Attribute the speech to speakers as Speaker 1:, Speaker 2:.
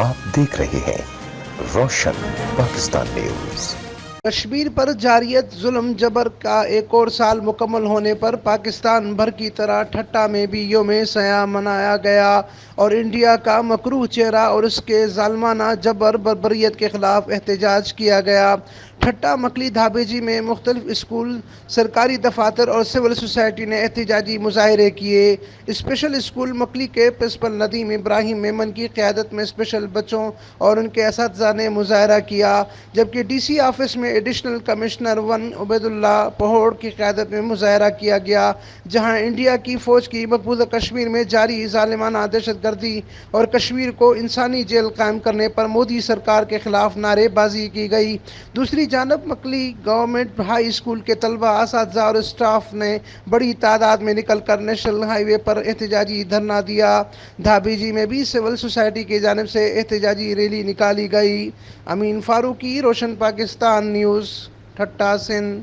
Speaker 1: आप देख रहे हैं रोशन पाकिस्तान न्यूज।
Speaker 2: कश्मीर पर जारियत जुल्म जबर का एक और साल मुकम्मल होने पर पाकिस्तान भर की तरह ठट्टा में भी योम सयाह मनाया गया और इंडिया का मकरूह चेहरा और उसके जालमाना जबर बर्बरियत के खिलाफ एहतजाज किया गया। ठट्टा मकली धाबेजी में मुख्तलिफ स्कूल, सरकारी दफातर और सिविल सोसाइटी ने एहतजाजी मुजाहरे किए। स्पेशल स्कूल मकली के प्रिंसिपल नदीम इब्राहिम मेमन की क़यादत में स्पेशल बच्चों और उनके असातिज़ा ने मुजाहरा किया, जबकि DC ऑफिस में एडिशनल कमिश्नर 1 उबैदुल्ला पहोड़ की क़यादत में मुजाहरा किया गया, जहां इंडिया की फ़ौज की मकबूजा कश्मीर में जारी ज़ालिमाना दहशतगर्दी और कश्मीर को इंसानी जेल कायम करने पर मोदी सरकार के खिलाफ नारेबाजी की गई। दूसरी जानब मकली गवर्नमेंट हाई स्कूल के तलबा, असातिज़ा और स्टाफ ने बड़ी तादाद में निकल कर नेशनल हाईवे पर एहतजाजी धरना दिया। धाबीजी में भी सिविल सोसाइटी की जानिब से एहतजाजी रैली निकाली गई। अमीन फारूकी, रोशन पाकिस्तान न्यूज़, ठट्टा, सिंध।